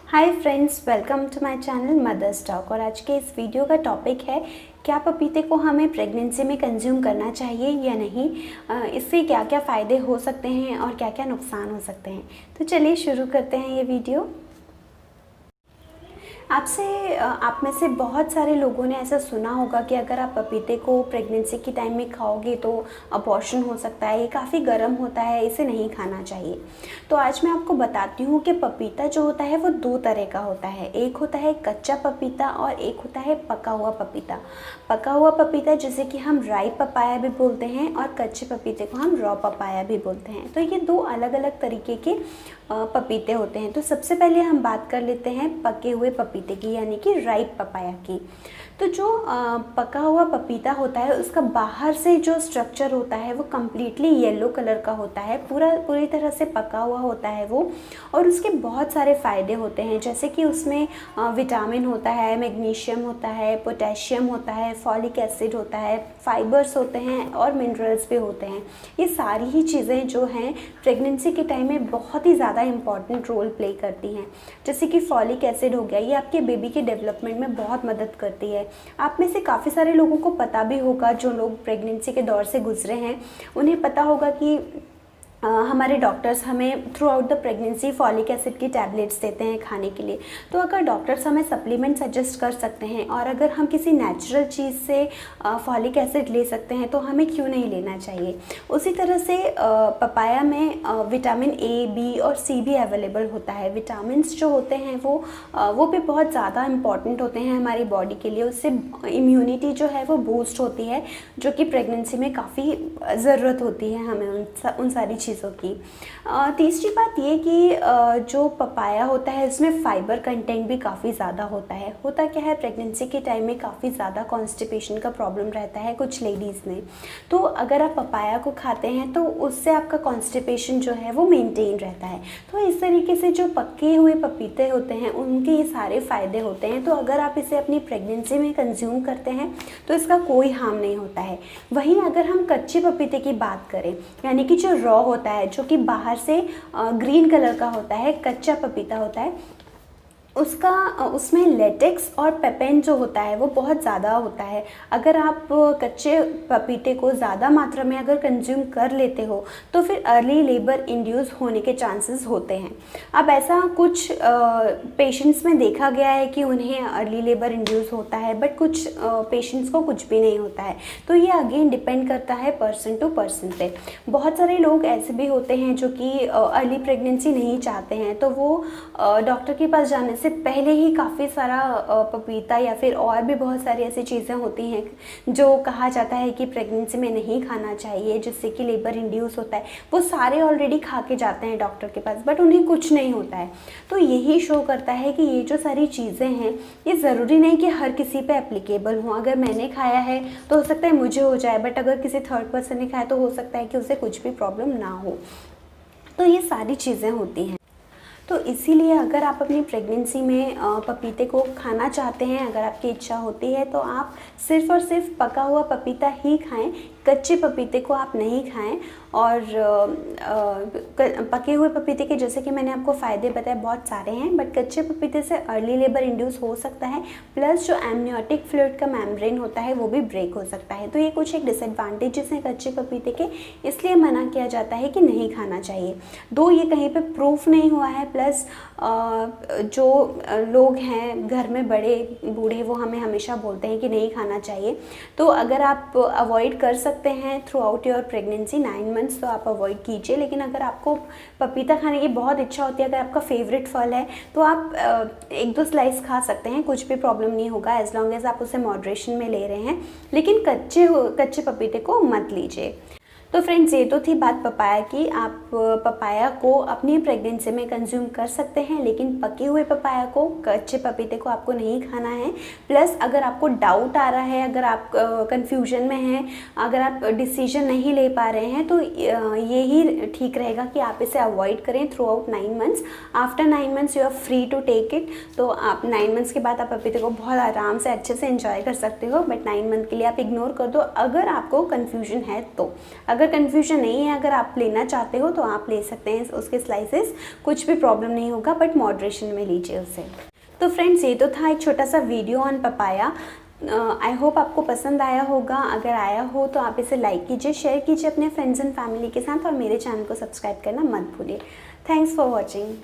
Hi friends, welcome to my channel mothers talk. और आज के इस वीडियो का टॉपिक है क्या पपीते को हमें प्रेगनेंसी में कंज्यूम करना चाहिए या नहीं। इससे क्या क्या फ़ायदे हो सकते हैं और क्या क्या नुकसान हो सकते हैं। तो चलिए शुरू करते हैं ये वीडियो। आप में से बहुत सारे लोगों ने ऐसा सुना होगा कि अगर आप पपीते को प्रेगनेंसी के टाइम में खाओगे तो अबॉर्शन हो सकता है, ये काफ़ी गर्म होता है, इसे नहीं खाना चाहिए। तो आज मैं आपको बताती हूँ कि पपीता जो होता है वो दो तरह का होता है। एक होता है कच्चा पपीता और एक होता है पका हुआ पपीता। पका हुआ पपीता जिसे कि हम राइप पपाया भी बोलते हैं और कच्चे पपीते को हम रॉ पपाया भी बोलते हैं। तो ये दो अलग अलग तरीके के पपीते होते हैं। तो सबसे पहले हम बात कर लेते हैं पके हुए पपीते की, यानी कि राइप पपाया की। तो जो पका हुआ पपीता होता है उसका बाहर से जो स्ट्रक्चर होता है वो कम्प्लीटली येलो कलर का होता है, पूरी तरह से पका हुआ होता है वो। और उसके बहुत सारे फ़ायदे होते हैं, जैसे कि उसमें विटामिन होता है, मैग्नीशियम होता है, पोटेशियम होता है, फॉलिक एसिड होता है, फाइबर्स होते हैं और मिनरल्स भी होते हैं। ये सारी ही चीज़ें जो हैं प्रेगनेंसी के टाइम में बहुत ही ज़्यादा इम्पॉर्टेंट रोल प्ले करती हैं। जैसे कि फॉलिक एसिड हो गया, ये आपके बेबी के डेवलपमेंट में बहुत मदद करती है। आप में से काफ़ी सारे लोगों को पता भी होगा, जो लोग प्रेगनेंसी के दौर से गुजरे हैं उन्हें पता होगा कि हमारे डॉक्टर्स हमें through out the pregnancy folic acid की टैबलेट्स देते हैं खाने के लिए। तो अगर डॉक्टर्स हमें सप्लीमेंट सजेस्ट कर सकते हैं और अगर हम किसी नेचुरल चीज़ से फॉलिक एसिड ले सकते हैं तो हमें क्यों नहीं लेना चाहिए। उसी तरह से पपाया में विटामिन ए, बी और सी भी अवेलेबल होता है। विटामिन्स जो होते हैं वो भी बहुत ज़्यादा इम्पॉर्टेंट होते हैं हमारी बॉडी के लिए। उससे इम्यूनिटी जो है वो बूस्ट होती है, जो कि प्रेगनेंसी में काफ़ी ज़रूरत होती है हमें उन सारी चीज़ों की। तीसरी बात ये कि जो पपाया होता है इसमें फ़ाइबर कंटेंट भी काफ़ी ज़्यादा होता है। होता क्या है, प्रेगनेंसी के टाइम में काफ़ी ज़्यादा कॉन्स्टिपेशन का प्रॉब्लम रहता है कुछ लेडीज़ में। तो अगर आप पपाया को खाते हैं तो उससे आपका कॉन्स्टिपेशन जो है वो मेंटेन रहता है। तो इस तरीके से जो पके हुए पपीते होते हैं उनके ये सारे फ़ायदे होते हैं। तो अगर आप इसे अपनी प्रेगनेंसी में कंज्यूम करते हैं तो इसका कोई हार्म नहीं होता है। वहीं अगर हम कच्चे पपीते की बात करें, यानी कि जो रॉ होता है, जो कि बाहर से ग्रीन कलर का होता है, कच्चा पपीता होता है, उसमें लेटेक्स और पेपेन जो होता है वो बहुत ज़्यादा होता है। अगर आप कच्चे पपीते को ज़्यादा मात्रा में अगर कंज्यूम कर लेते हो तो फिर अर्ली लेबर इंड्यूस होने के चांसेस होते हैं। अब ऐसा कुछ पेशेंट्स में देखा गया है कि उन्हें अर्ली लेबर इंड्यूस होता है, बट कुछ पेशेंट्स को कुछ भी नहीं होता है। तो ये अगेन डिपेंड करता है पर्सन टू पर्सन पे। बहुत सारे लोग ऐसे भी होते हैं जो कि अर्ली प्रेगनेंसी नहीं चाहते हैं, तो वो डॉक्टर के पास जाने से पहले ही काफ़ी सारा पपीता या फिर और भी बहुत सारी ऐसी चीज़ें होती हैं जो कहा जाता है कि प्रेगनेंसी में नहीं खाना चाहिए, जिससे कि लेबर इंड्यूस होता है, वो सारे ऑलरेडी खा के जाते हैं डॉक्टर के पास, बट उन्हें कुछ नहीं होता है। तो यही शो करता है कि ये जो सारी चीज़ें हैं ये ज़रूरी नहीं कि हर किसी पे एप्लीकेबल हों। अगर मैंने खाया है तो हो सकता है मुझे हो जाए, बट अगर किसी थर्ड पर्सन ने खाया तो हो सकता है कि उसे कुछ भी प्रॉब्लम ना हो। तो ये सारी चीज़ें होती हैं। तो इसीलिए अगर आप अपनी प्रेगनेंसी में पपीते को खाना चाहते हैं, अगर आपकी इच्छा होती है, तो आप सिर्फ़ और सिर्फ पका हुआ पपीता ही खाएं, कच्चे पपीते को आप नहीं खाएं। और पके हुए पपीते के जैसे कि मैंने आपको फ़ायदे बताए बहुत सारे हैं, बट कच्चे पपीते से अर्ली लेबर इंड्यूस हो सकता है, प्लस जो एमनियोटिक फ्लूइड का मेम्ब्रेन होता है वो भी ब्रेक हो सकता है। तो ये कुछ एक डिसएडवांटेजेस हैं कच्चे पपीते के, इसलिए मना किया जाता है कि नहीं खाना चाहिए। दो ये कहीं पे प्रूफ नहीं हुआ है, प्लस जो लोग हैं घर में बड़े बूढ़े वो हमें हमेशा बोलते हैं कि नहीं खाना चाहिए। तो अगर आप अवॉइड कर सकते हैं through out your pregnancy 9 months तो आप अवॉइड कीजिए। लेकिन अगर आपको पपीता खाने की बहुत इच्छा होती है, अगर आपका फेवरेट फल है, तो आप 1-2 स्लाइस खा सकते हैं, कुछ भी प्रॉब्लम नहीं होगा एज लॉन्ग एज आप उसे मॉडरेशन में ले रहे हैं। लेकिन कच्चे पपीते को मत लीजिए। तो फ्रेंड्स, ये तो थी बात पपाया की। आप पपाया को अपनी प्रेगनेंसी में कंज्यूम कर सकते हैं, लेकिन पके हुए पपाया को, कच्चे पपीते को आपको नहीं खाना है। प्लस अगर आपको डाउट आ रहा है, अगर आप कंफ्यूजन में हैं, अगर आप डिसीजन नहीं ले पा रहे हैं, तो यही ठीक रहेगा कि आप इसे अवॉइड करें throughout 9 months. After 9 months you are free to take it. तो आप 9 मंथ्स के बाद आप पपीते को बहुत आराम से अच्छे से एंजॉय कर सकते हो, बट 9 मंथ के लिए आप इग्नोर कर दो अगर आपको कन्फ्यूजन है तो। अगर कन्फ्यूजन नहीं है, अगर आप लेना चाहते हो तो आप ले सकते हैं उसके स्लाइसेस, कुछ भी प्रॉब्लम नहीं होगा, बट मॉडरेशन में लीजिए उसे। तो फ्रेंड्स, ये तो था एक छोटा सा video on papaya. I hope आपको पसंद आया होगा। अगर आया हो तो आप इसे लाइक कीजिए, शेयर कीजिए अपने फ्रेंड्स एंड फैमिली के साथ, और मेरे चैनल को सब्सक्राइब करना मत भूलिए। Thanks for watching.